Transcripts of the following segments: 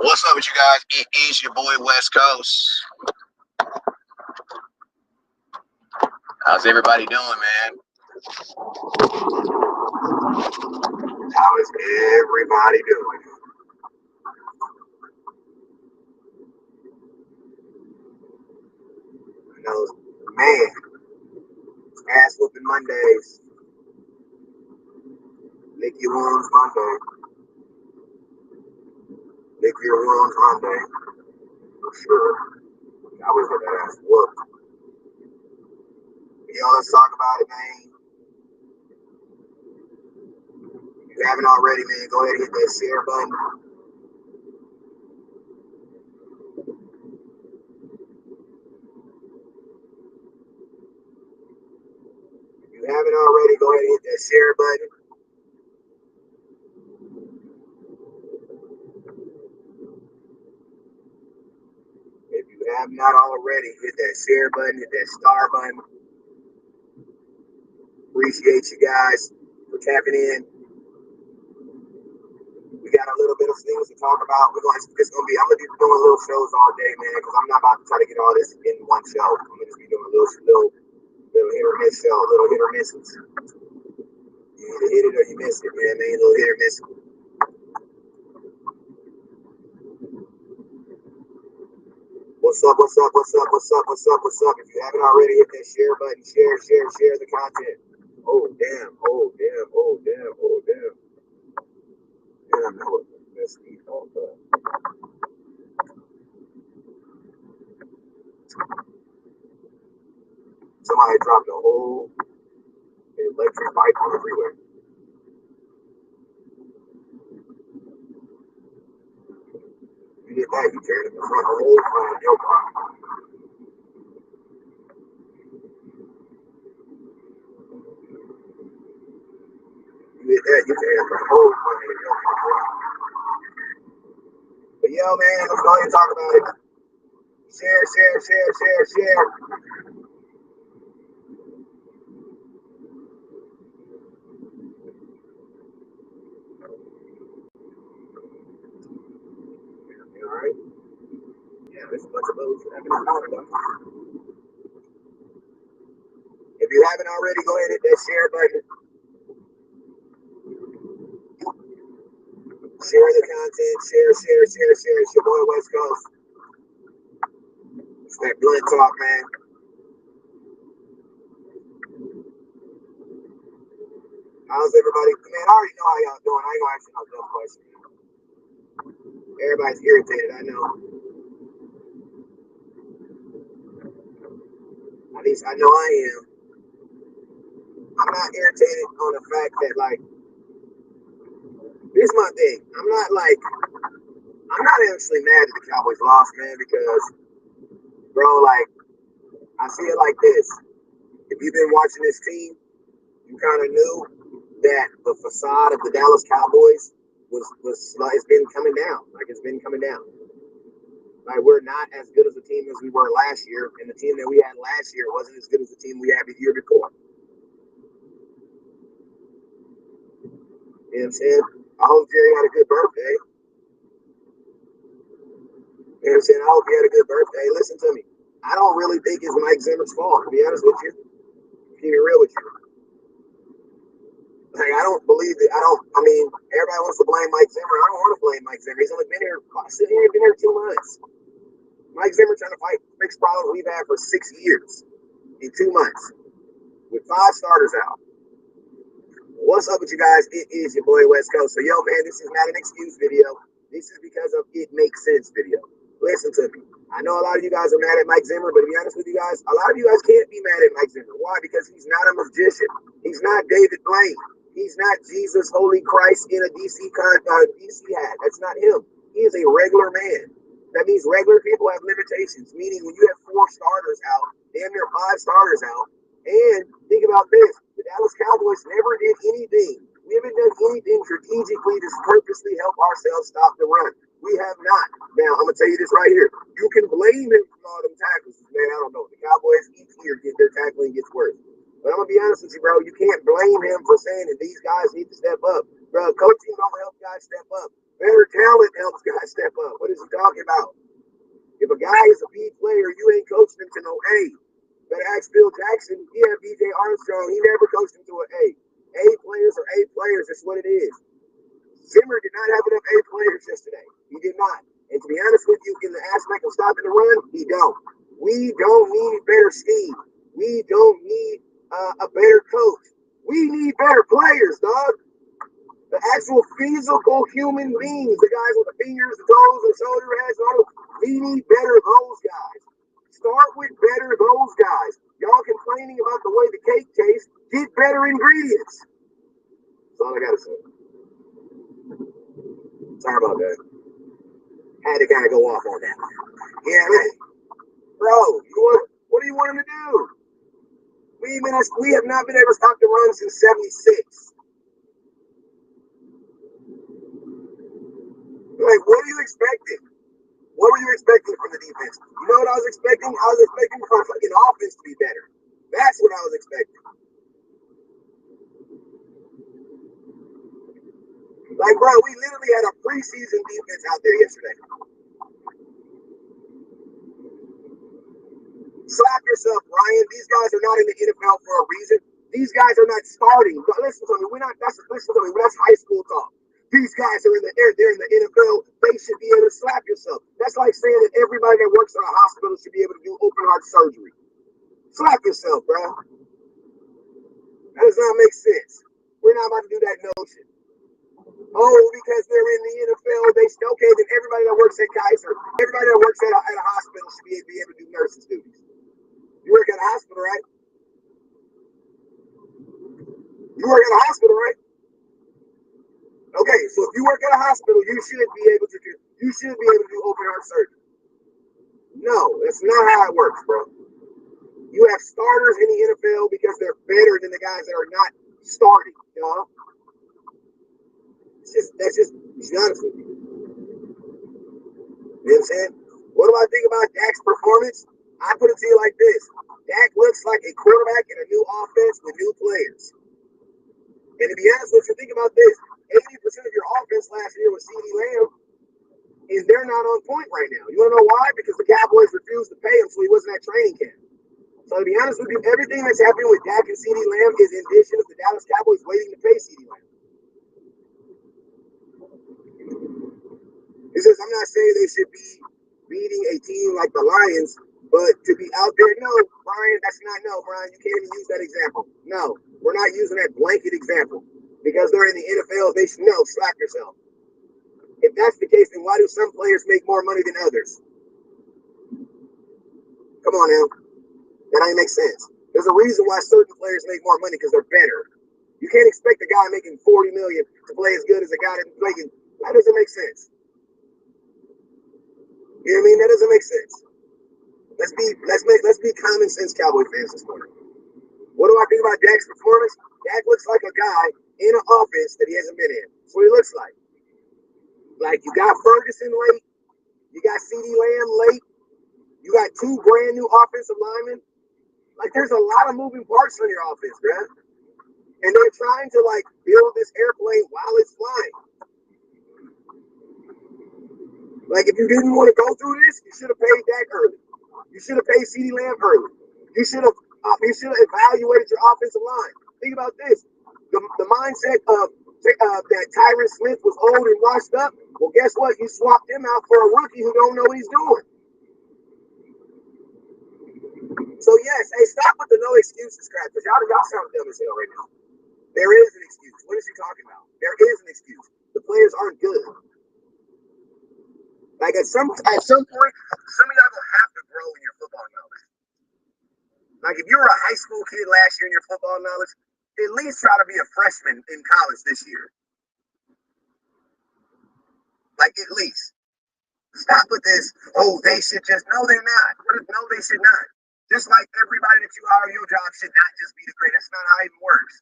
What's up with you guys? It is your boy West Coast. How's everybody doing, man? How is everybody doing? I know, man, ass whooping Mondays. Lick your wounds Monday. Lick your wounds Monday. For sure. I always get that ass whooped. Y'all, let's talk about it, man. If you haven't already, man, go ahead and hit that share button. If you haven't already, go ahead and hit that share button. If you have not already, hit that share button, hit that star button. Appreciate you guys for tapping in. We got a little bit of things to talk about. I'm gonna be doing little shows all day, man, because I'm not about to try to get all this in one show. I'm gonna just be doing little hit or miss show, little hit or misses. You either hit it or you miss it, man. Little hit or miss. What's up? If you haven't already, hit that share button. Share the content. Oh damn. Damn, that was messed me up. Somebody dropped a whole electric bike on the freeway. You did that, you tear the whole front of your car. You did that, you tear the whole front of your car. But yo, man, let's go ahead and talk about it. Share. Alright? Yeah, there's a bunch of those that haven't talked about. If you haven't already, go ahead and hit that share button. Share the content. Share. It's your boy West Coast. It's that blood talk, man. How's everybody? Man, I already know how y'all doing. I ain't gonna ask you no dumb question. Everybody's irritated, I know. At least I know I am. I'm not irritated on the fact that, like, here's my thing. I'm not actually mad that the Cowboys lost, man, because, bro, like, I see it like this. If you've been watching this team, you kind of knew that the facade of the Dallas Cowboys it's been coming down. Like, it's been coming down. Like, we're not as good as the team as we were last year, and the team that we had last year wasn't as good as the team we had the year before. You know what I'm saying? I hope Jerry had a good birthday. You know what I'm saying? I hope he had a good birthday. Listen to me. I don't really think it's Mike Zimmer's fault, to be honest with you. To keep it real with you. Like, I don't believe it. Everybody wants to blame Mike Zimmer. I don't want to blame Mike Zimmer. He's only been here 2 months. Mike Zimmer trying to fix problems we've had for 6 years in 2 months with 5 starters out. What's up with you guys? It is your boy West Coast. So, yo, man, this is not an excuse video. This is because of It Makes Sense video. Listen to me. I know a lot of you guys are mad at Mike Zimmer, but to be honest with you guys, a lot of you guys can't be mad at Mike Zimmer. Why? Because he's not a magician. He's not David Blaine. He's not Jesus, Holy Christ in a DC hat. That's not him. He is a regular man. That means regular people have limitations, meaning when you have 4 starters out, damn near 5 starters out, and think about this, the Dallas Cowboys never did anything. We haven't done anything strategically to purposely help ourselves stop the run. We have not. Now, I'm going to tell you this right here. You can blame him for all them tackles. Man, I don't know. The Cowboys each year their tackling gets worse. But I'm going to be honest with you, bro. You can't blame him for saying that these guys need to step up. Bro, coaching don't help guys step up. Better talent helps guys step up. What is he talking about? If a guy is a B player, you ain't coaching him to no A. Better ask Phil Jackson. He had BJ Armstrong. He never coached him to an A. A players are A players. That's what it is. Zimmer did not have enough A players yesterday. He did not. And to be honest with you, in the aspect of stopping the run, he don't. We don't need better scheme. We don't need a better coach. We need better players, dog. The actual physical human beings, the guys with the fingers, the toes, the shoulder pads, we need better those guys. Start with better those guys. Y'all complaining about the way the cake tastes, get better ingredients. That's all I gotta say. Sorry about that. Had to kind of go off on that. Yeah, man. Bro, what do you want him to do? We have not been able to stop the run since 76. Like, what are you expecting? What were you expecting from the defense? You know what I was expecting? I was expecting for fucking offense to be better. That's what I was expecting. Like, bro, we literally had a preseason defense out there yesterday. Slap yourself, Ryan. These guys are not in the NFL for a reason. These guys are not starting. But listen to me. Listen to me. That's high school talk. These guys are they're in the NFL. They should be able to slap yourself. That's like saying that everybody that works in a hospital should be able to do open heart surgery. Slap yourself, bro. That does not make sense. We're not about to do that notion. Oh, because they're in the NFL, okay, then everybody that works at Kaiser, everybody that works at a hospital should be able to do nurses' duties. You work at a hospital, right? You work at a hospital, right? Okay, so if you work at a hospital, you should be able to do open heart surgery. No, that's not how it works, bro. You have starters in the NFL because they're better than the guys that are not starting, you know? That's just, to be honest with you. You know what I'm saying? What do I think about Dak's performance? I put it to you like this. Dak looks like a quarterback in a new offense with new players. And to be honest with you, think about this. 80% of your offense last year was CeeDee Lamb, and they're not on point right now. You want to know why? Because the Cowboys refused to pay him, so he wasn't at training camp. So to be honest with you, everything that's happening with Dak and CeeDee Lamb is in addition of the Dallas Cowboys waiting to pay CeeDee Lamb. He says, I'm not saying they should be beating a team like the Lions, but to be out there, no, Brian, Brian, you can't even use that example. No, we're not using that blanket example. Because they're in the NFL, they should know, slap yourself. If that's the case, then why do some players make more money than others? Come on now. That ain't make sense. There's a reason why certain players make more money because they're better. You can't expect a guy making $40 million to play as good as a guy that's making. That doesn't make sense. You know what I mean? That doesn't make sense. Let's be common sense Cowboy fans this morning. What do I think about Dak's performance? Dak looks like a guy in an offense that he hasn't been in. That's what he looks like. Like, you got Ferguson late, you got CeeDee Lamb late, you got two brand new offensive linemen. Like, there's a lot of moving parts on your offense, man. And they're trying to, like, build this airplane while it's flying. Like, if you didn't want to go through this, you should have paid Dak early. You should have paid CeeDee Lamb early. You should have evaluated your offensive line. Think about this. The mindset of that Tyron Smith was old and washed up. Well, guess what? You swapped him out for a rookie who don't know what he's doing. So yes, hey, stop with the no excuses crap, because y'all sound dumb as hell right now. There is an excuse. What is he talking about? There is an excuse. The players aren't good. Like at some point, some of y'all gonna have to grow in your football knowledge. Like if you were a high school kid last year in your football knowledge, at least try to be a freshman in college this year. Like at least. Stop with this. Oh, they should just. No, they're not. No, they should not. Just like everybody that you hire your job should not just be the greatest. That's not how it even works.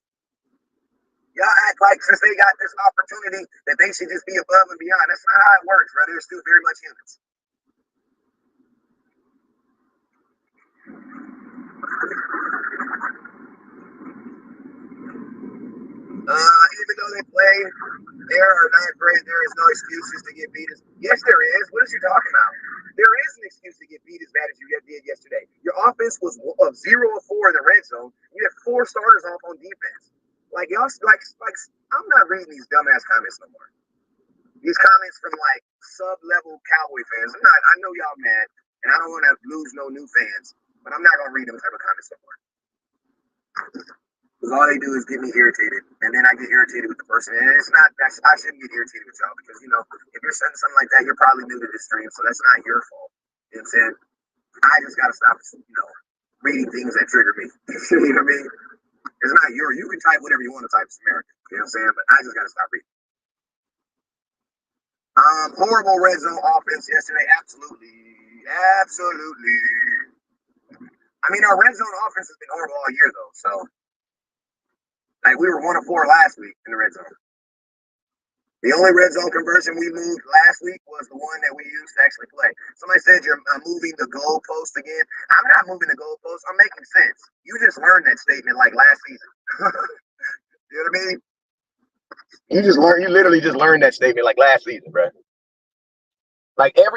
Y'all act like since they got this opportunity that they should just be above and beyond. That's not how it works, brother. They're still very much humans. Even though they play, there are not great. There is no excuses to get beat. Yes, there is. What is you talking about? There is an excuse to get beat as bad as you did yesterday. Your offense was of 0 of 4 in the red zone. You had 4 starters off on defense. Like y'all, like I'm not reading these dumbass comments no more. These comments from like sub-level Cowboy fans. I know y'all mad, and I don't want to lose no new fans, but I'm not gonna read them type of comments no more. Because all they do is get me irritated, and then I get irritated with the person. And it's not that I shouldn't get irritated with y'all because if you're saying something like that, you're probably new to this stream, so that's not your fault. You know what I'm saying? I just gotta stop, reading things that trigger me. You know what I mean? It's not you can type whatever you want to type. It's American. You know what I'm saying? But I just gotta stop reading. Horrible red zone offense yesterday. Absolutely. I mean, our red zone offense has been horrible all year, though. So, like, we were 1 of 4 last week in the red zone. The only red zone conversion we moved last week was the one that we used to actually play. Somebody said you're moving the goalpost again. I'm not moving the goalpost. I'm making sense. You just learned that statement like last season. You know what I mean? You literally just learned that statement like last season, bro. Like tell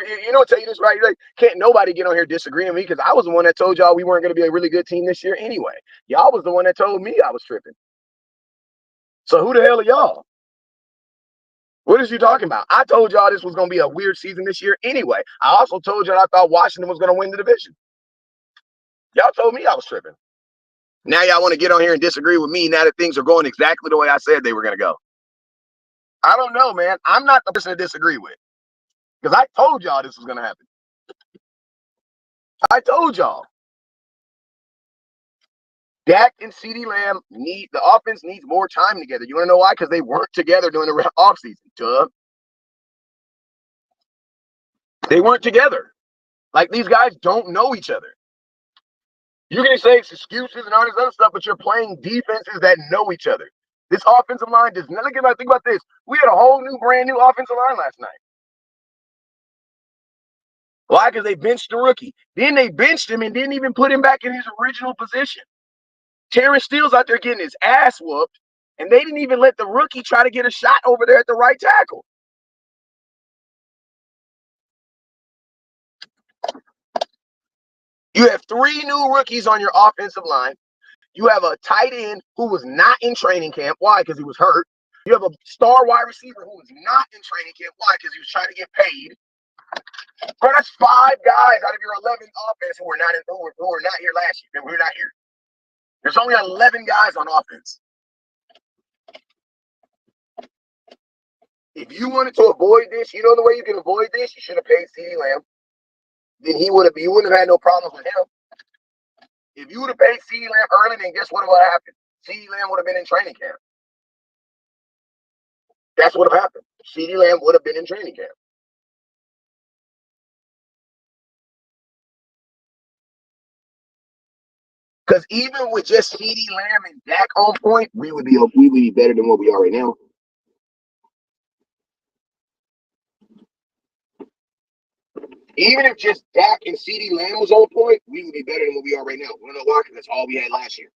you this right, like can't nobody get on here disagreeing with me because I was the one that told y'all we weren't going to be a really good team this year anyway. Y'all was the one that told me I was tripping. So who the hell are y'all? What is you talking about? I told y'all this was going to be a weird season this year anyway. I also told y'all I thought Washington was going to win the division. Y'all told me I was tripping. Now y'all want to get on here and disagree with me now that things are going exactly the way I said they were going to go. I don't know, man. I'm not the person to disagree with. Because I told y'all this was going to happen. I told y'all. Dak and CeeDee Lamb the offense needs more time together. You want to know why? Because they weren't together during the offseason. Duh. They weren't together. Like, these guys don't know each other. You're going to say it's excuses and all this other stuff, but you're playing defenses that know each other. This offensive line does not. Think about this. We had a whole new, brand new offensive line last night. Why? Because they benched the rookie. Then they benched him and didn't even put him back in his original position. Terrence Steele's out there getting his ass whooped, and they didn't even let the rookie try to get a shot over there at the right tackle. You have 3 new rookies on your offensive line. You have a tight end who was not in training camp. Why? Because he was hurt. You have a star wide receiver who was not in training camp. Why? Because he was trying to get paid. Bro, that's 5 guys out of your 11 offense who were not here last year. We're not here. There's only 11 guys on offense. If you wanted to avoid this, you know the way you can avoid this? You should have paid CeeDee Lamb. Then you wouldn't have had no problems with him. If you would have paid CeeDee Lamb early, then guess what would have happened? CeeDee Lamb would have been in training camp. That's what would have happened. CeeDee Lamb would have been in training camp. Because even with just CeeDee Lamb and Dak on point, we would be better than what we are right now. Even if just Dak and CeeDee Lamb was on point, we would be better than what we are right now. We don't know why, because that's all we had last year.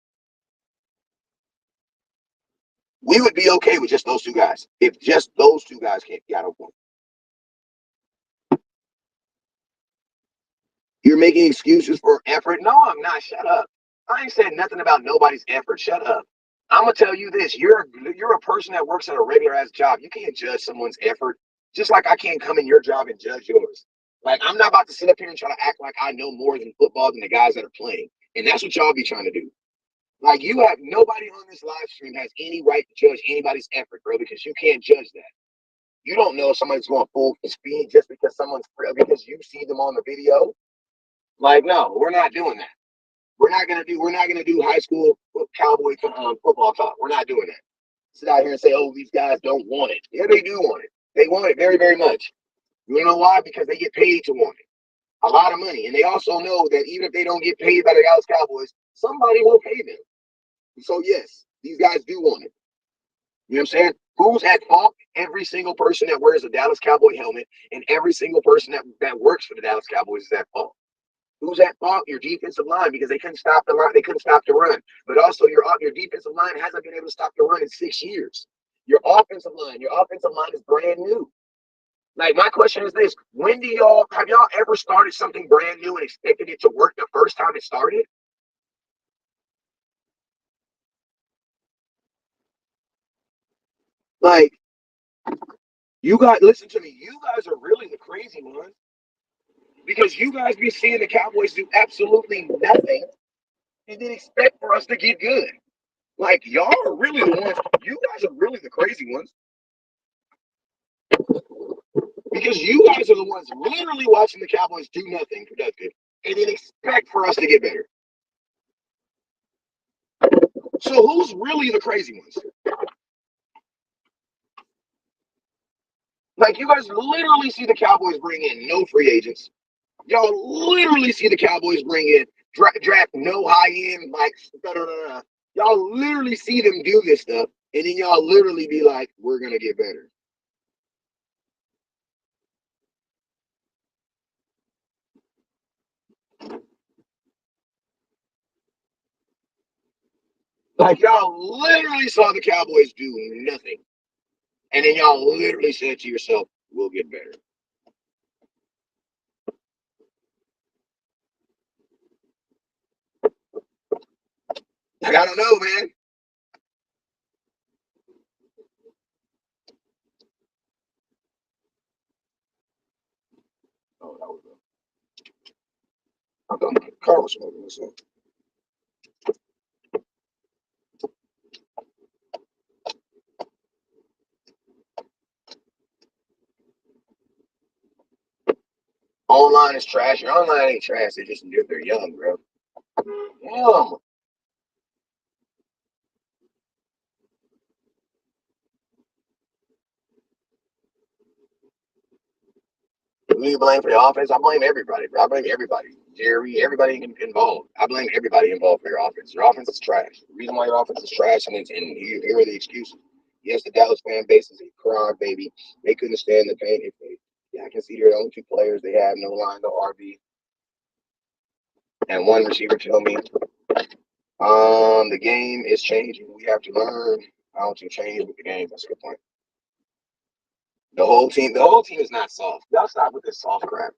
We would be okay with just those 2 guys if just those 2 guys got on point. You're making excuses for effort? No, I'm not. Shut up. I ain't said nothing about nobody's effort. Shut up. I'm gonna tell you this: you're a person that works at a regular ass job. You can't judge someone's effort, just like I can't come in your job and judge yours. Like, I'm not about to sit up here and try to act like I know more than football than the guys that are playing, and that's what y'all be trying to do. Like, nobody on this live stream has any right to judge anybody's effort, bro, because you can't judge that. You don't know if somebody's going full speed just because because you see them on the video. Like, no, we're not doing that. We're not gonna do high school Cowboy football talk. We're not doing that. Sit out here and say, oh, these guys don't want it. Yeah, they do want it. They want it very, very much. You know why? Because they get paid to want it. A lot of money. And they also know that even if they don't get paid by the Dallas Cowboys, somebody will pay them. So yes, these guys do want it. You know what I'm saying? Who's at fault? Every single person that wears a Dallas Cowboy helmet and every single person that works for the Dallas Cowboys is at fault. Who's at fault? Your defensive line, because they couldn't stop the line. They couldn't stop the run. But also your defensive line hasn't been able to stop the run in 6 years. Your offensive line is brand new. Like, my question is this: when have y'all ever started something brand new and expected it to work the first time it started? Like, you guys, listen to me. You guys are really the crazy ones, because you guys be seeing the Cowboys do absolutely nothing and then expect for us to get good. Like, y'all are really the ones. You guys are really the crazy ones, because you guys are the ones literally watching the Cowboys do nothing productive and then expect for us to get better. So who's really the crazy ones? Like, you guys literally see the Cowboys bring in no free agents. Y'all literally see the Cowboys bring in draft no high end, like, y'all literally see them do this stuff, and then y'all literally be like, we're gonna get better. Like, y'all literally saw the Cowboys do nothing, and then y'all literally said to yourself, we'll get better. Like, I don't know, man. Oh, that was I thought my car was smoking myself. Online is trash. Your online ain't trash. They're young, bro. Young. Who do you blame for the offense? I blame everybody, bro. I blame everybody. Jerry, everybody involved. I blame everybody involved for your offense. Your offense is trash. The reason why your offense is trash, and here are the excuses. Yes, the Dallas fan base is a crybaby. They couldn't stand the pain. Yeah, I can see they're the only two players they have, no line, no RB, and one receiver. Tell me, the game is changing. We have to learn how to change with the game. That's a good point. The whole team is not soft. Y'all stop with this soft crap.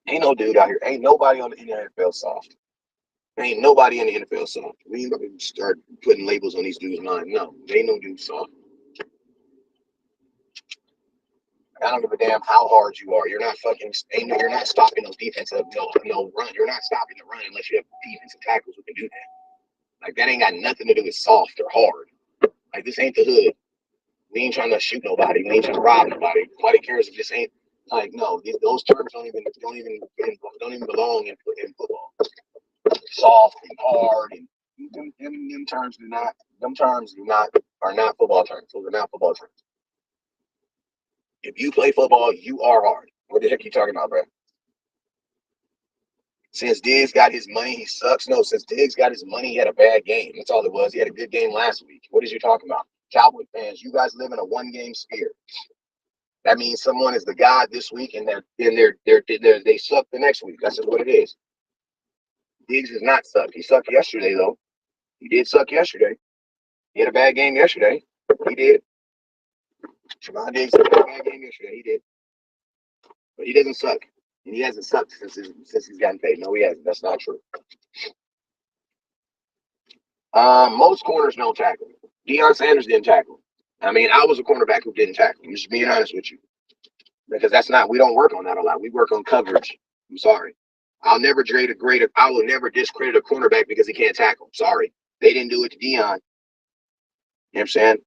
Ain't no dude out here. Ain't nobody on the NFL soft. Ain't nobody in the NFL soft. We ain't about to start putting labels on these dudes' mind. No, they ain't no dude soft. I don't give a damn how hard you are. You're not fucking. You're not stopping those defensive no run. You're not stopping the run unless you have defensive tackles who can do that. Like, that ain't got nothing to do with soft or hard. Like, this ain't the hood. We ain't trying to shoot nobody. We ain't trying to rob nobody. Nobody cares if this ain't like, no. Those terms don't even belong in football. Soft and hard and them terms do not. Them terms are not football terms. Those are not football terms. If you play football, you are hard. What the heck are you talking about, bro? Since Diggs got his money, he sucks. No, since Diggs got his money, he had a bad game. That's all it was. He had a good game last week. What is you talking about? Cowboy fans, you guys live in a one-game sphere. That means someone is the god this week, and they suck the next week. That's just what it is. Diggs does not suck. He sucked yesterday, though. He did suck yesterday. He had a bad game yesterday. He did. Trevon Diggs had a bad game yesterday. He did. But he doesn't suck. And he hasn't sucked since he's gotten paid. No, he hasn't. That's not true. Most corners don't tackle. Deion Sanders didn't tackle. I mean, I was a cornerback who didn't tackle. I'm just being honest with you. Because we don't work on that a lot. We work on coverage. I'm sorry. I will never discredit a cornerback because he can't tackle. Sorry. They didn't do it to Deion. You know what I'm saying?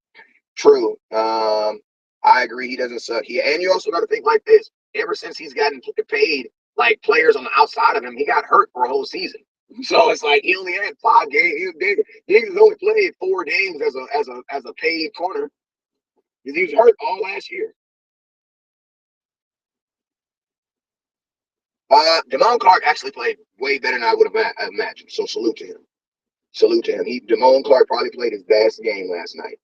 True. I agree he doesn't suck. And you also got to think like this. Ever since he's gotten paid, like, players on the outside of him, he got hurt for a whole season. So it's like he only had 5 games. He only played 4 games as a paid corner. He was hurt all last year. Damone Clark actually played way better than I would have imagined. So salute to him. Salute to him. Damone Clark probably played his best game last night.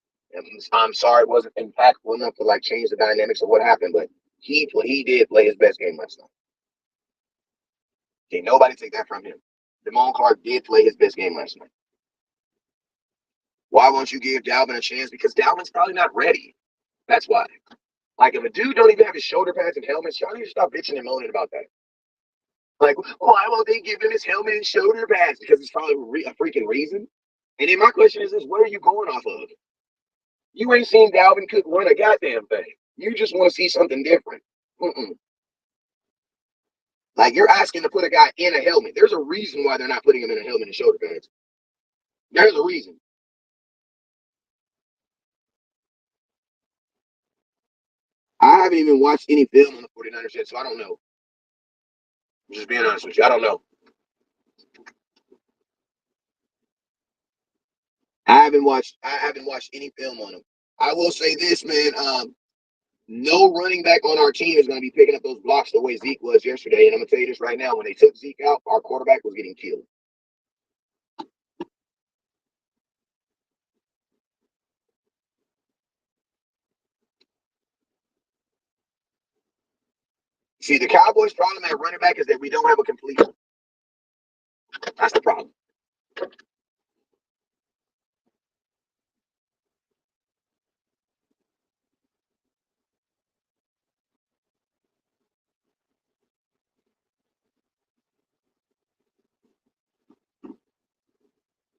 I'm sorry it wasn't impactful enough to like change the dynamics of what happened, but he did play his best game last night. Okay, nobody take that from him. Damone Clark did play his best game last night. Why won't you give Dalvin a chance? Because Dalvin's probably not ready. That's why. Like, if a dude don't even have his shoulder pads and helmets, y'all need to stop bitching and moaning about that. Like, why won't they give him his helmet and shoulder pads? Because it's probably a freaking reason. And then my question is this, what are you going off of? You ain't seen Dalvin Cook run a goddamn thing. You just want to see something different. Like, you're asking to put a guy in a helmet. There's a reason why they're not putting him in a helmet and shoulder pads. There's a reason. I haven't even watched any film on the 49ers yet, so I don't know. I'm just being honest with you. I don't know. I haven't watched any film on him. I will say this, man. No running back on our team is going to be picking up those blocks the way Zeke was yesterday. And I'm going to tell you this right now. When they took Zeke out, our quarterback was getting killed. See, the Cowboys' problem at running back is that we don't have a complete one. That's the problem.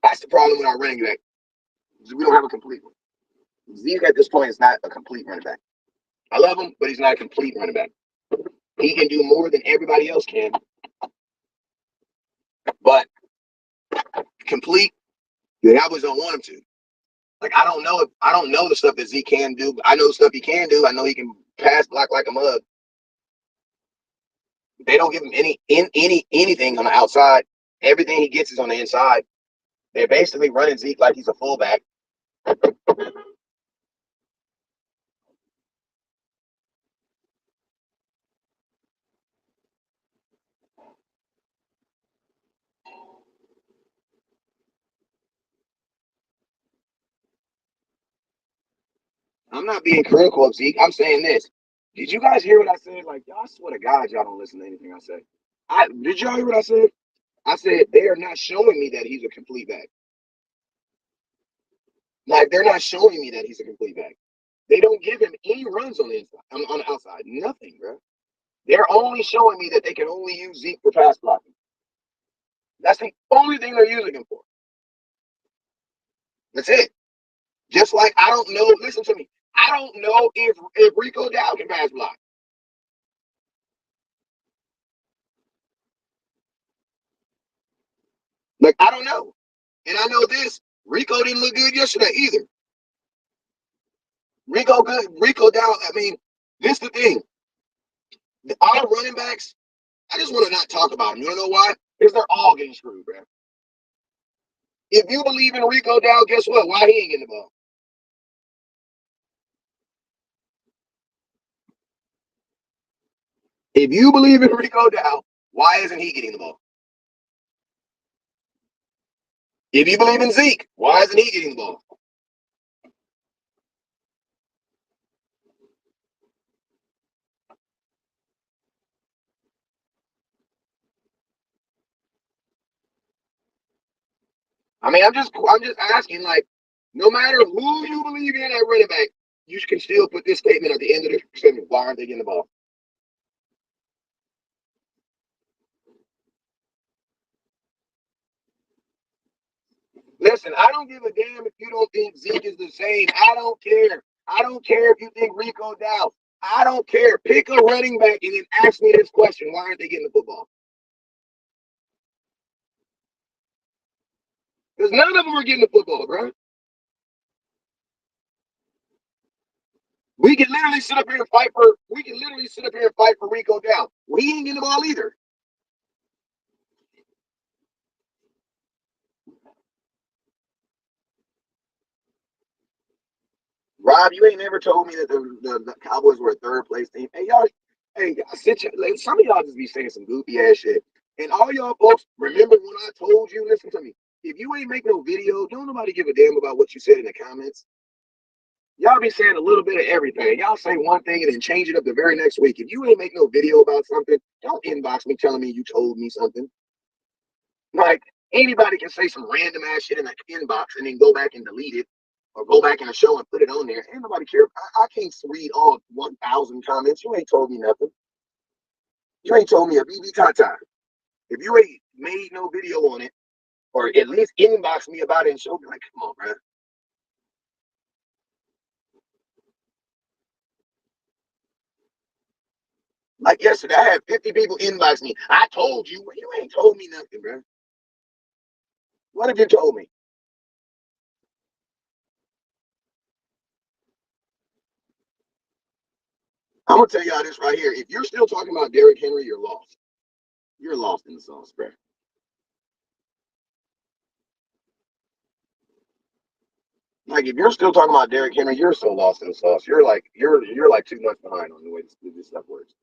That's the problem with our running back. We don't have a complete one. Zeke at this point is not a complete running back. I love him, but he's not a complete running back. He can do more than everybody else can. But complete, the Cowboys don't want him to. Like, I don't know the stuff that Zeke can do. I know the stuff he can do. I know he can pass block like a mug. They don't give him anything on the outside. Everything he gets is on the inside. They're basically running Zeke like he's a fullback. I'm not being critical of Zeke. I'm saying this. Did you guys hear what I said? Like, y'all swear to God, y'all don't listen to anything I say. Did y'all hear what I said? I said they are not showing me that he's a complete back. Like, they're not showing me that he's a complete back. They don't give him any runs on the inside, on the outside. Nothing, bro. They're only showing me that they can only use Zeke for pass blocking. That's the only thing they're using him for. That's it. Just like I don't know. Listen to me. I don't know if Rico Dow can pass block. Like, I don't know. And I know this. Rico didn't look good yesterday either. Rico good. Rico Dow. I mean, this is the thing. Our running backs. I just want to not talk about them. You don't know why? Because they're all getting screwed, bro. If you believe in Rico Dow, guess what? Why he ain't getting the ball? If you believe in Rico Dow, why isn't he getting the ball? If you believe in Zeke, why isn't he getting the ball? I mean, I'm just asking, like, no matter who you believe in at running back, you can still put this statement at the end of the statement. Why aren't they getting the ball? Listen, I don't give a damn if you don't think Zeke is the same. I don't care. I don't care if you think Rico Dow. I don't care. Pick a running back and then ask me this question. Why aren't they getting the football? Because none of them are getting the football, bro. We can literally sit up here and fight for. We can literally sit up here and fight for Rico Dow. Well, he ain't getting the ball either. Rob, you ain't never told me that the Cowboys were a third place team. Hey, y'all sit your, like, some of y'all just be saying some goofy ass shit. And all y'all folks, remember when I told you, listen to me. If you ain't make no video, don't nobody give a damn about what you said in the comments. Y'all be saying a little bit of everything. Y'all say one thing and then change it up the very next week. If you ain't make no video about something, don't inbox me telling me you told me something. Like, anybody can say some random ass shit in the inbox and then go back and delete it or go back in the show and put it on there. Ain't nobody care. I can't read all 1,000 comments. You ain't told me nothing. You ain't told me a BB Tata. If you ain't made no video on it, or at least inbox me about it and show me, like, come on, bro. Like yesterday, I had 50 people inbox me. I told you. You ain't told me nothing, bro. What have you told me? I'm gonna tell y'all this right here. If you're still talking about Derrick Henry, you're lost. You're lost in the sauce, bro. Like if you're still talking about Derrick Henry, you're so lost in the sauce. You're like 2 months behind on the way this stuff works.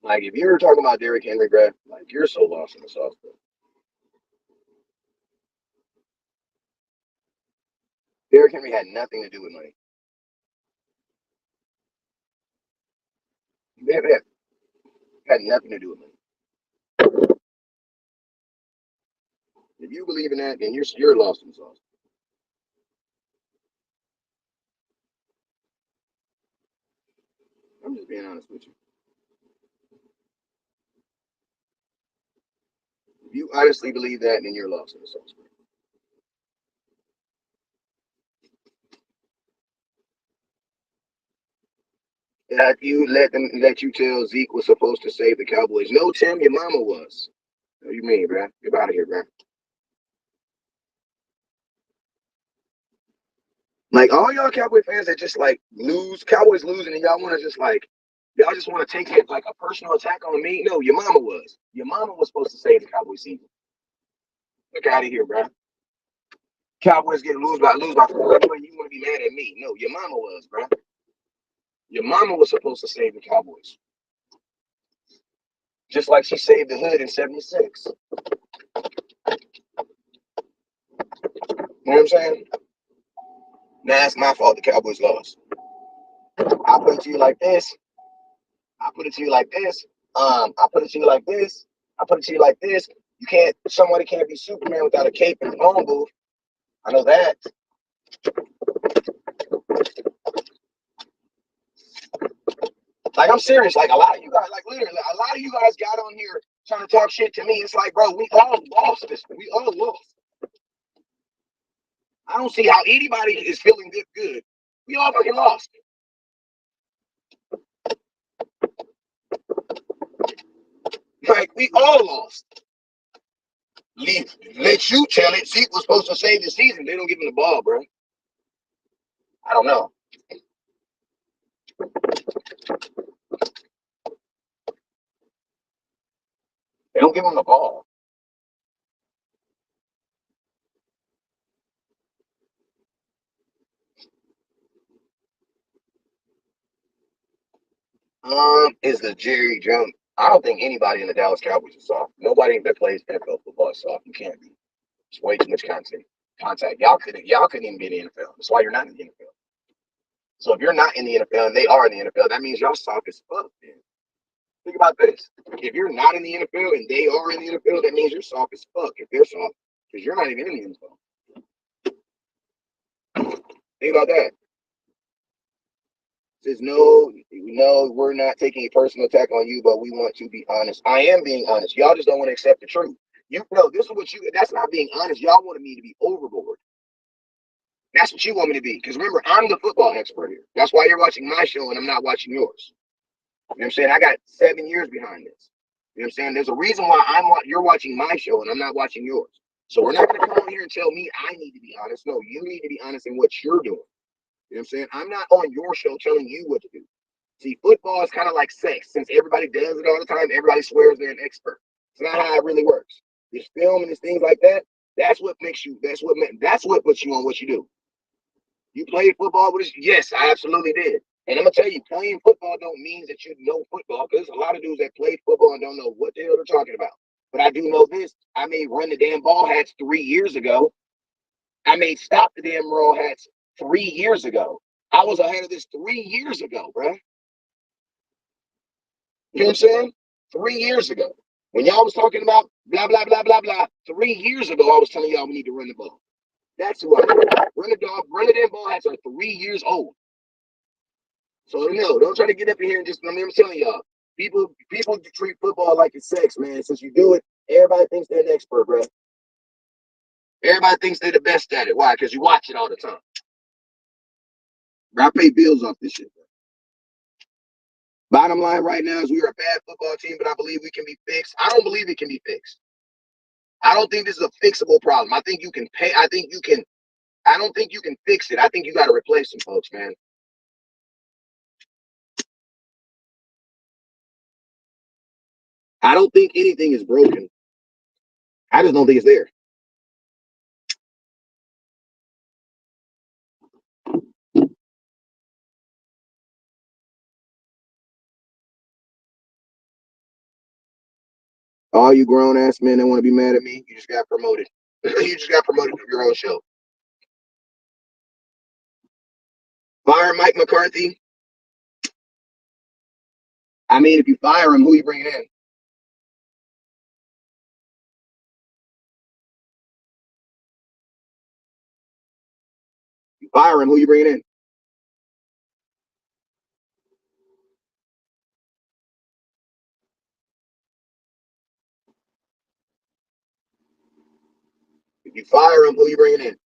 Like if you're talking about Derrick Henry, bro, like you're so lost in the sauce, bro. Derrick Henry had nothing to do with money. It had nothing to do with money. If you believe in that, then you're lost in the sauce. I'm just being honest with you. If you honestly believe that, then you're lost in the sauce, bro. That you let you tell Zeke was supposed to save the Cowboys. No, Tim, your mama was. What do you mean, bro? Get out of here, bro. Like all y'all Cowboy fans that just like lose, Cowboys losing, and y'all want to just like, y'all just want to take it like a personal attack on me. No, your mama was. Your mama was supposed to save the Cowboys season. Look out of here, bro. Cowboys get lose by 4. You want to be mad at me? No, your mama was, bro. Your mama was supposed to save the Cowboys, just like she saved the hood in '76. You know what I'm saying? Now it's my fault the Cowboys lost. I put it to you like this. I put it to you like this. I put it to you like this. I put it to you like this. You can't. Somebody can't be Superman without a cape and a phone booth. I know that. Like I'm serious. Like a lot of you guys, like literally, a lot of you guys got on here trying to talk shit to me. It's like, bro, we all lost this. We all lost. I don't see how anybody is feeling this good. We all fucking lost. Like we all lost. Let you tell it. Zeke was supposed to save the season. They don't give him the ball, bro. I don't know. They don't give him the ball. Is the Jerry Jones? I don't think anybody in the Dallas Cowboys is soft. Nobody that plays NFL football is soft. You can't be. It's way too much content. Contact. Y'all couldn't even be in the NFL. That's why you're not in the NFL. So if you're not in the NFL and they are in the NFL, that means y'all soft as fuck, man. Think about this. If you're not in the NFL and they are in the NFL, that means you're soft as fuck if they're soft. Because you're not even in the NFL. Think about that. Says no, we're not taking a personal attack on you, but we want to be honest. I am being honest. Y'all just don't want to accept the truth. You know, this is what you that's not being honest. Y'all wanted me to be overboard. That's what you want me to be. Because remember, I'm the football expert here. That's why you're watching my show and I'm not watching yours. You know what I'm saying? I got 7 years behind this. You know what I'm saying? There's a reason why you're watching my show and I'm not watching yours. So we're not going to come on here and tell me I need to be honest. No, you need to be honest in what you're doing. You know what I'm saying? I'm not on your show telling you what to do. See, football is kind of like sex. Since everybody does it all the time, everybody swears they're an expert. It's not how it really works. This film and this things like that, that's what makes you, that's what puts you on what you do. You played football with us? Yes, I absolutely did. And I'm gonna tell you, playing football don't mean that you know football, because there's a lot of dudes that played football and don't know what the hell they're talking about. But I do know this: I made run the damn ball hats 3 years ago. I made stop the damn roll hats 3 years ago. I was ahead of this 3 years ago, bro. You know what I'm saying? 3 years ago. When y'all was talking about blah, blah, blah, blah, blah, 3 years ago, I was telling y'all we need to run the ball. That's who I am. Run the dog, run the damn ball hats are 3 years old. So no, don't try to get up in here and just, I mean, I'm telling y'all, people treat football like it's sex, man. Since you do it, everybody thinks they're an expert, bro. Everybody thinks they're the best at it. Why? Because you watch it all the time. Bro, I pay bills off this shit, bro. Bottom line right now is we are a bad football team, but I believe we can be fixed. I don't believe it can be fixed. I don't think this is a fixable problem. I think you can pay. I think you can. I don't think you can fix it. I think you got to replace some folks, man. I don't think anything is broken. I just don't think it's there. All you grown ass men that want to be mad at me, you just got promoted. You just got promoted to your own show. Fire Mike McCarthy. I mean, if you fire him, who you bringing in? You fire him, who you bringing in? If you fire him, who you bringing in?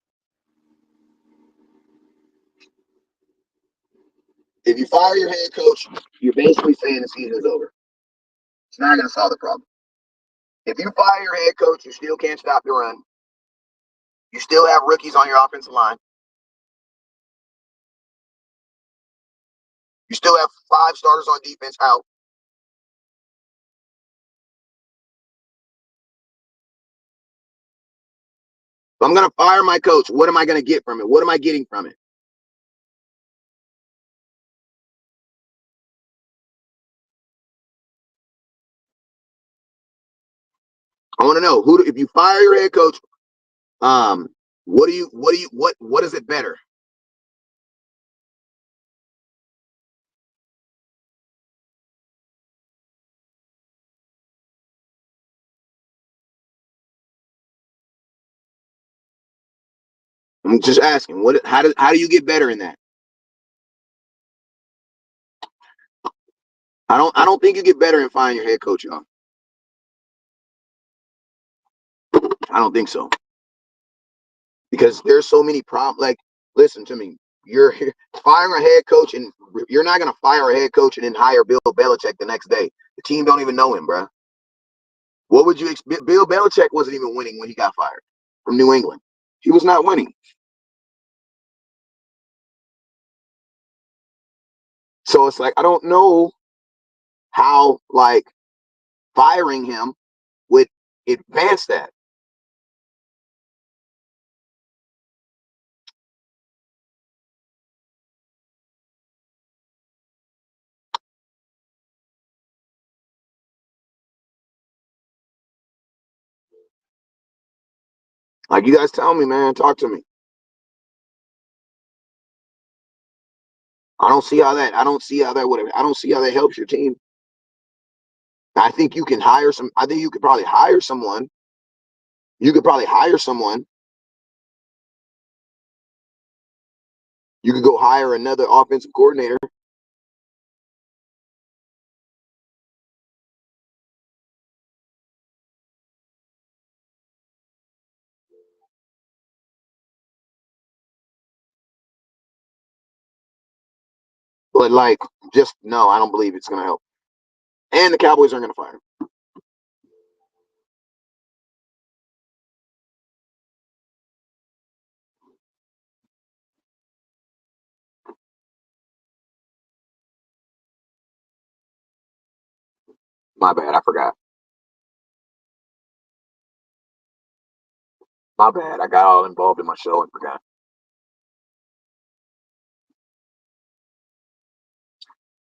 If you fire your head coach, you're basically saying the season is over. It's not going to solve the problem. If you fire your head coach, you still can't stop the run. You still have rookies on your offensive line. You still have 5 starters on defense out. If I'm going to fire my coach, what am I going to get from it? What am I getting from it? I want to know who. If you fire your head coach, what is it better? I'm just asking. How do you get better in that? I don't think you get better in firing your head coach, y'all. I don't think so. Because there's so many problems. Like, listen to me. You're firing a head coach, and you're not gonna fire a head coach and then hire Bill Belichick the next day. The team don't even know him, bro. What would you expect? Bill Belichick wasn't even winning when he got fired from New England. He was not winning. So it's like I don't know how like firing him would advance that. Like you guys tell me, man, talk to me. I don't see how that. I don't see how that would. I don't see how that helps your team. I think you can hire some. I think you could probably hire someone. You could probably hire someone. You could go hire another offensive coordinator. But like, just no, I don't believe it's gonna help. And the Cowboys aren't gonna fire him. My bad, I forgot. My bad, I got all involved in my show and forgot.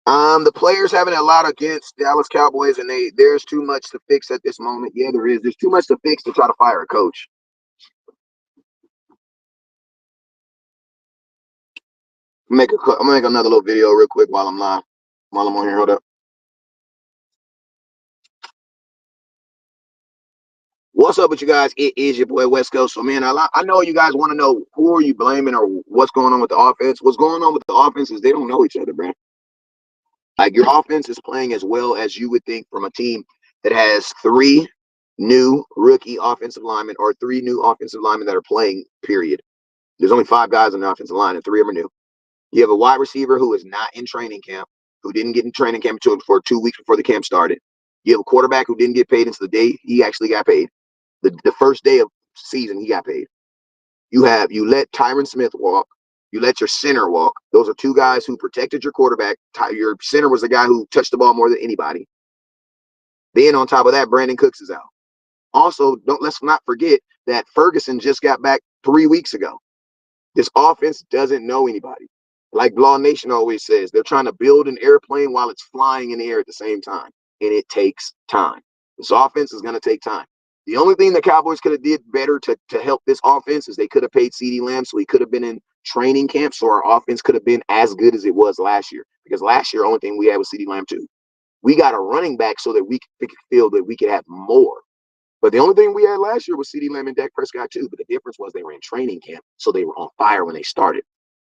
The players haven't allowed against Dallas Cowboys, and there's too much to fix at this moment. Yeah, there is. There's too much to fix to try to fire a coach. I'm gonna make another little video real quick while I'm live. While I'm on here, hold up. What's up with you guys? It is your boy West Coast. So, man, I know you guys want to know who are you blaming or what's going on with the offense. What's going on with the offense is they don't know each other, man. Like your offense is playing as well as you would think from a team that has three new rookie offensive linemen or three new offensive linemen that are playing, period. There's only 5 guys on the offensive line and 3 of them are new. You have a wide receiver who is not in training camp, who didn't get in training camp until for 2 weeks before the camp started. You have a quarterback who didn't get paid until the day he actually got paid. The first day of season, he got paid. You let Tyron Smith walk. You let your center walk. Those are 2 guys who protected your quarterback. Your center was the guy who touched the ball more than anybody. Then on top of that, Brandon Cooks is out. Also, let's not forget that Ferguson just got back 3 weeks ago. This offense doesn't know anybody. Like Law Nation always says, they're trying to build an airplane while it's flying in the air at the same time. And it takes time. This offense is going to take time. The only thing the Cowboys could have did better to help this offense is they could have paid CeeDee Lamb so he could have been in training camp so our offense could have been as good as it was last year. Because last year, the only thing we had was CeeDee Lamb too. We got a running back so that we could feel that we could have more. But the only thing we had last year was CeeDee Lamb and Dak Prescott too. But the difference was they were in training camp, so they were on fire when they started.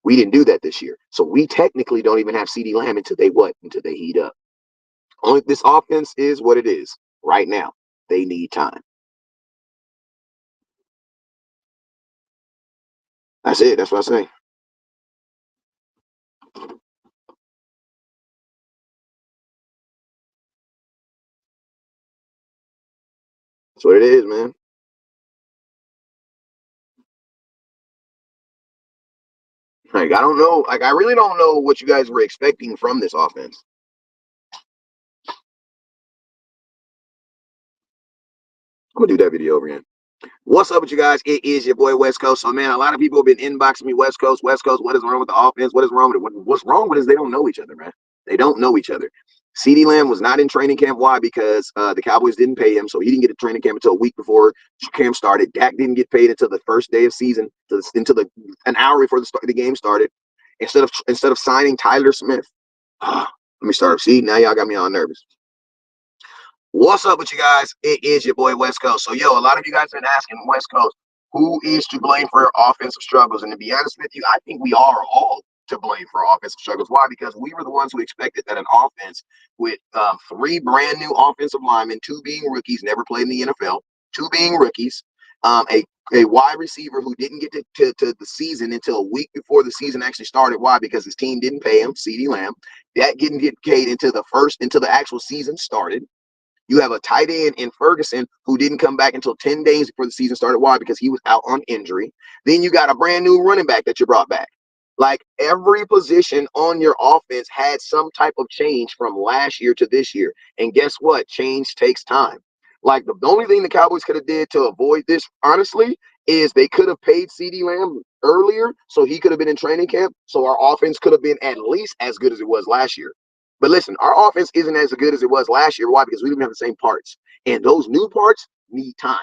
We didn't do that this year. So we technically don't even have CeeDee Lamb until they heat up. Only this offense is what it is right now. They need time. That's it. That's what I say. That's what it is, man. Like I don't know. Like I really don't know what you guys were expecting from this offense. I'm gonna do that video over again. What's up with you guys? It is your boy West Coast. So man, a lot of people have been inboxing me West Coast, West Coast. What is wrong with the offense? What is wrong with it? What's wrong with it is they don't know each other, man. They don't know each other. CeeDee Lamb was not in training camp. Why? Because the Cowboys didn't pay him, so he didn't get to training camp until a week before camp started. Dak didn't get paid until the first day of season, until an hour before the game started. Instead of signing Tyler Smith, let me start. See, now y'all got me all nervous. What's up with you guys? It is your boy West Coast. So, a lot of you guys have been asking West Coast, who is to blame for offensive struggles? And to be honest with you, I think we are all to blame for offensive struggles. Why? Because we were the ones who expected that an offense with 3 brand new offensive linemen, 2 being rookies, never played in the NFL, 2 being rookies, a wide receiver who didn't get to the season until a week before the season actually started. Why? Because his team didn't pay him, CeeDee Lamb. That didn't get paid until the actual season started. You have a tight end in Ferguson who didn't come back until 10 days before the season started. Why? Because he was out on injury. Then you got a brand new running back that you brought back. Like every position on your offense had some type of change from last year to this year. And guess what? Change takes time. Like the only thing the Cowboys could have did to avoid this, honestly, is they could have paid CeeDee Lamb earlier so he could have been in training camp. So our offense could have been at least as good as it was last year. But listen, our offense isn't as good as it was last year. Why? Because we didn't have the same parts. And those new parts need time.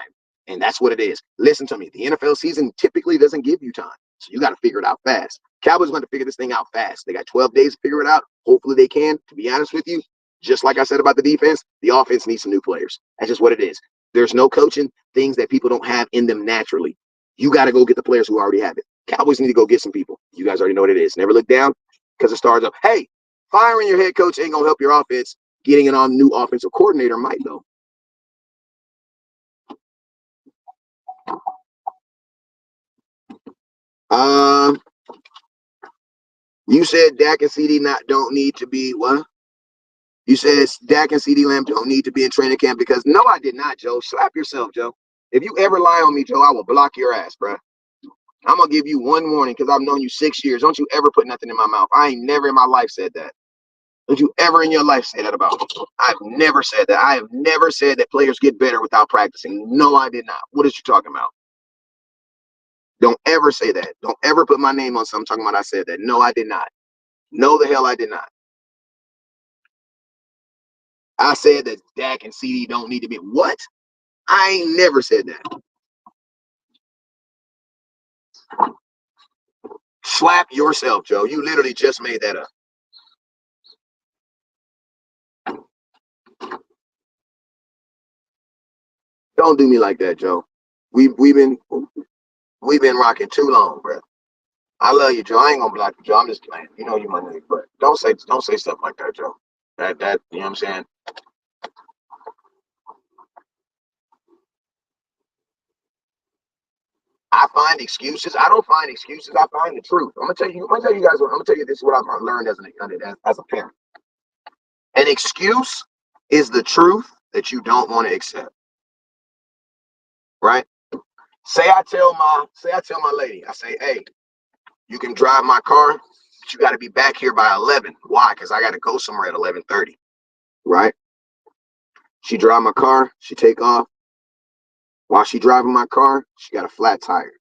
And that's what it is. Listen to me. The NFL season typically doesn't give you time. So you got to figure it out fast. Cowboys going to figure this thing out fast. They got 12 days to figure it out. Hopefully they can. To be honest with you, just like I said about the defense, the offense needs some new players. That's just what it is. There's no coaching things that people don't have in them naturally. You got to go get the players who already have it. Cowboys need to go get some people. You guys already know what it is. Never look down because it starts up. Hey, firing your head coach ain't going to help your offense. Getting an new offensive coordinator might, though. You said Dak and CD don't need to be what? You said Dak and CD Lamb don't need to be in training camp because no, I did not, Joe. Slap yourself, Joe. If you ever lie on me, Joe, I will block your ass, bro. I'm gonna give you one warning because I've known you 6 years. Don't you ever put nothing in my mouth. I ain't never in my life said that. Don't you ever in your life say that about me? I've never said that. I have never said that players get better without practicing. No, I did not. What is you talking about? Don't ever say that. Don't ever put my name on something talking about I said that. No, I did not. No, the hell I did not. I said that Dak and CD don't need to be. What? I ain't never said that. Slap yourself, Joe. You literally just made that up. Don't do me like that, Joe. We've been rocking too long, bro. I love you, Joe. I ain't gonna block you, Joe. I'm just playing. You know you my nigga, but don't say stuff like that, Joe. That you know what I'm saying? I find excuses. I don't find excuses. I find the truth. I'm gonna tell you guys. I'm gonna tell you this is what I've learned as a parent. An excuse is the truth that you don't want to accept. Right? Say I tell my lady, I say, hey, you can drive my car, but you got to be back here by 11. Why? Because I got to go somewhere at 11:30. Right? She drive my car. She take off. While she driving my car, she got a flat tire.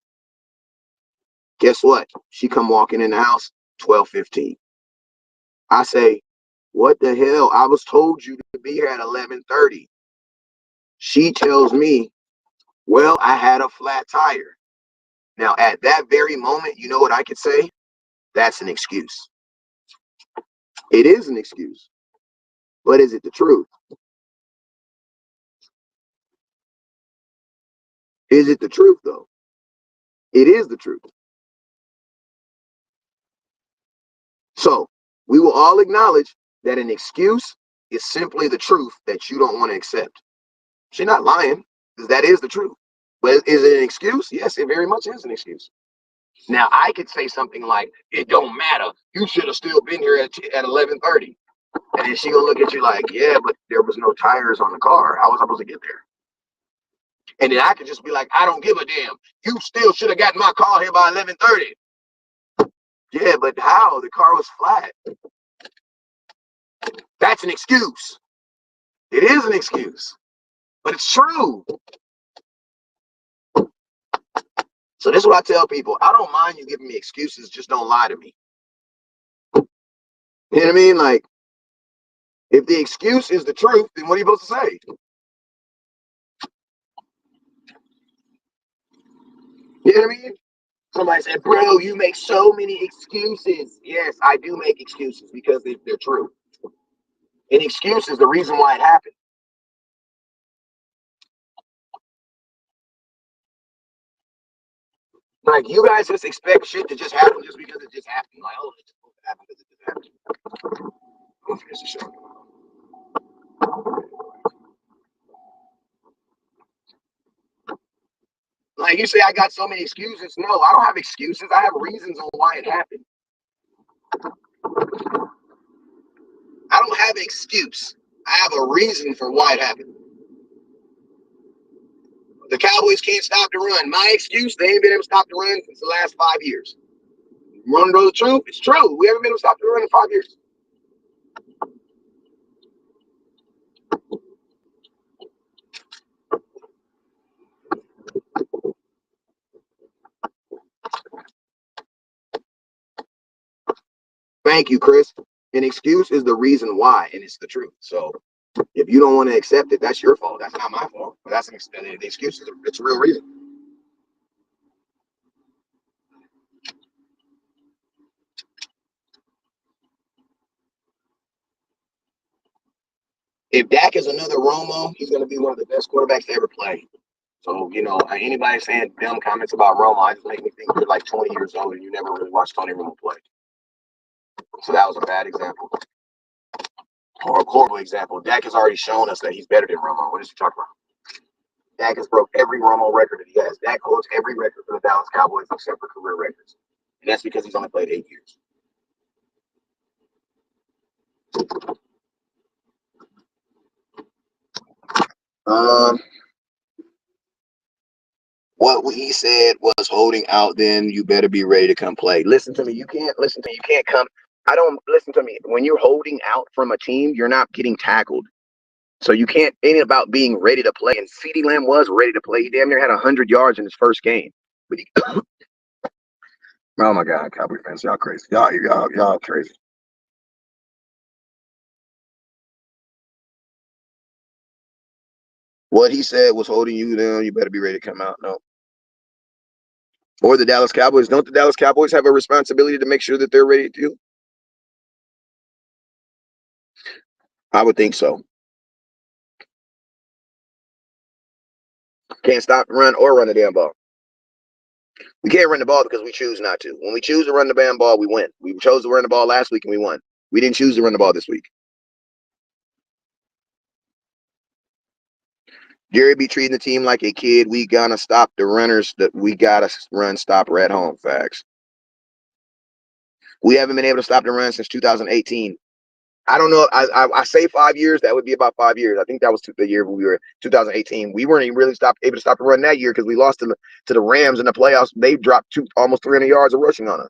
Guess what? She come walking in the house 12:15. I say, what the hell? I was told you to be here at 11:30. She tells me, well, I had a flat tire. Now, at that very moment, you know what I could say? That's an excuse. It is an excuse. But is it the truth? Is it the truth, though? It is the truth. So we will all acknowledge that an excuse is simply the truth that you don't want to accept. She's not lying, because that is the truth. But is it an excuse? Yes, it very much is an excuse. Now, I could say something like, it don't matter. You should have still been here at 11:30. And then she gonna look at you like, yeah, but there was no tires on the car. How was I supposed to get there? And then I could just be like, I don't give a damn. You still should have gotten my car here by 11:30. Yeah, but how? The car was flat. That's an excuse. It is an excuse, but it's true. So this is what I tell people. I don't mind you giving me excuses. Just don't lie to me. You know what I mean? Like, if the excuse is the truth, then what are you supposed to say? You know what I mean? Somebody said, bro, you make so many excuses. Yes, I do make excuses because they're true. An excuse is the reason why it happened. Like, you guys just expect shit to just happen just because it just happened. Like, oh, it's supposed to happen because it just happened. Go finish the show. Like, you say, I got so many excuses. No, I don't have excuses. I have reasons on why it happened. I don't have an excuse. I have a reason for why it happened. The Cowboys can't stop the run. My excuse, they ain't been able to stop the run since the last 5 years. You want to know the truth? It's true. We haven't been able to stop the run in 5 years. Thank you, Chris. An excuse is the reason why, and it's the truth. So if you don't want to accept it, that's your fault. That's not my fault. But that's the excuse. It's a real reason. If Dak is another Romo, he's going to be one of the best quarterbacks to ever play. So, you know, anybody saying dumb comments about Romo, I just make me think you're like 20 years old and you never really watched Tony Romo play. So that was a bad example. Or a horrible example. Dak has already shown us that he's better than Romo. What is he talking about? Dak has broke every Romo record that he has. Dak holds every record for the Dallas Cowboys except for career records. And that's because he's only played 8 years. Um, what he said was holding out, then you better be ready to come play. Listen to me. You can't listen to me. You can't come. I don't listen to me. When you're holding out from a team, you're not getting tackled. So you can't ain't about being ready to play. And CeeDee Lamb was ready to play. He damn near had 100 yards in his first game. But he, oh my God, Cowboy fans, y'all crazy. Y'all crazy. What he said was holding you down. You better be ready to come out. No. Or the Dallas Cowboys. Don't the Dallas Cowboys have a responsibility to make sure that they're ready to? I would think so. Can't stop, run, or run the damn ball. We can't run the ball because we choose not to. When we choose to run the damn ball, we win. We chose to run the ball last week and we won. We didn't choose to run the ball this week. Gary be treating the team like a kid. We gotta stop the runners. That we gotta run stopper at home. Facts. We haven't been able to stop the run since 2018. I don't know. I say 5 years. That would be about 5 years. I think that was the year when we were 2018. We weren't even really able to stop the run that year because we lost to the Rams in the playoffs. They dropped almost 300 yards of rushing on us.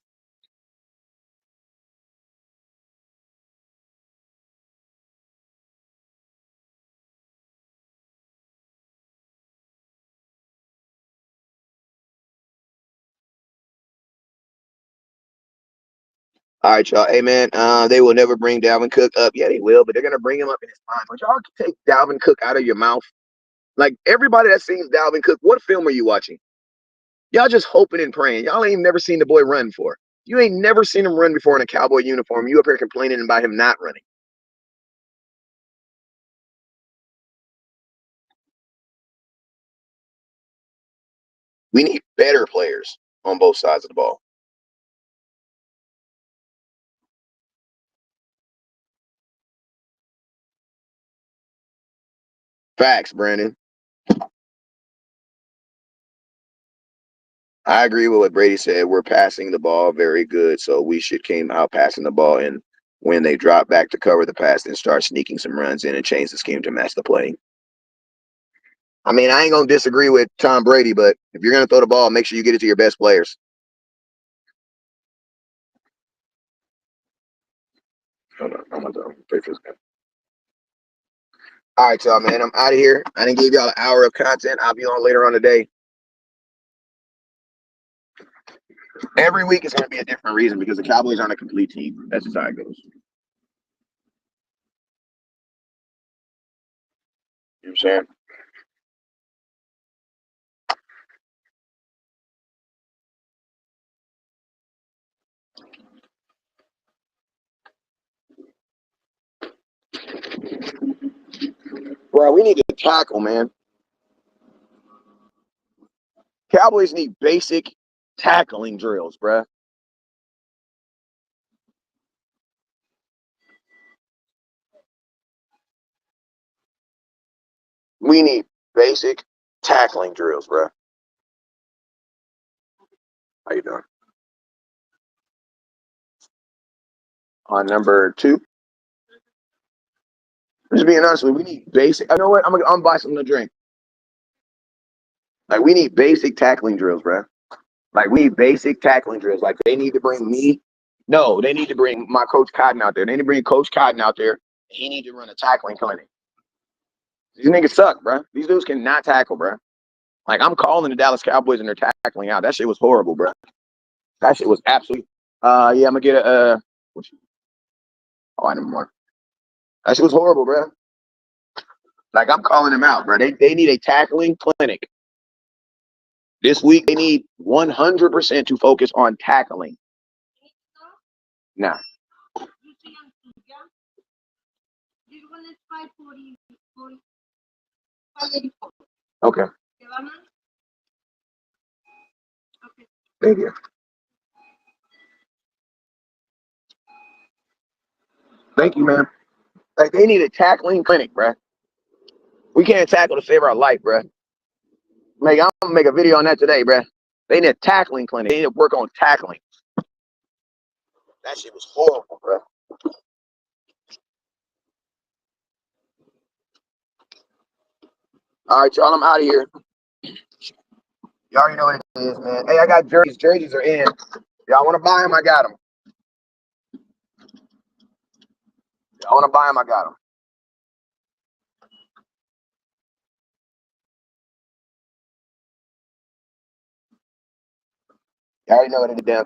All right, y'all. Hey, man, they will never bring Dalvin Cook up. Yeah, they will, but they're going to bring him up in his time. But y'all take Dalvin Cook out of your mouth. Like, everybody that sees Dalvin Cook, what film are you watching? Y'all just hoping and praying. Y'all ain't never seen the boy run before. You ain't never seen him run before in a Cowboy uniform. You up here complaining about him not running. We need better players on both sides of the ball. Facts, Brandon. I agree with what Brady said. We're passing the ball very good, so we should came out passing the ball, and when they drop back to cover the pass, then start sneaking some runs in and change the scheme to match the play. I mean, I ain't gonna disagree with Tom Brady, but if you're gonna throw the ball, make sure you get it to your best players. Hold on, I'm gonna pay for this guy. All right, y'all, man. I'm out of here. I didn't give y'all an hour of content. I'll be on later on today. Every week is going to be a different reason because the Cowboys aren't a complete team. That's just how it goes. You know what I'm saying? Bro, we need to tackle, man. Cowboys need basic tackling drills, bro. We need basic tackling drills, bro. How you doing? On number 2. Just being honest with you, we need basic. You know what? I'm gonna buy something to drink. Like we need basic tackling drills, bro. Like we need basic tackling drills. Like they need to bring me. No, they need to bring my coach Cotton out there. They need to bring Coach Cotton out there. He need to run a tackling clinic. These niggas suck, bro. These dudes cannot tackle, bro. Like I'm calling the Dallas Cowboys and they're tackling out. That shit was horrible, bro. That shit was absolutely. Yeah, I'm gonna get a. Oh, I know more. That shit was horrible, bro. Like I'm calling them out, bro. They need a tackling clinic this week. They need 100% to focus on tackling. Nah. Okay. Thank you. Thank you, man. Like they need a tackling clinic, bro. We can't tackle to save our life, bro. Like I'm gonna make a video on that today, bro. They need a tackling clinic. They need to work on tackling. That shit was horrible, bro. All right, y'all. I'm out of here. You already know what it is, man. Hey, I got jerseys. Jerseys are in. Y'all want to buy them? I got them. Y'all want to buy them? I got them. You already know what it is.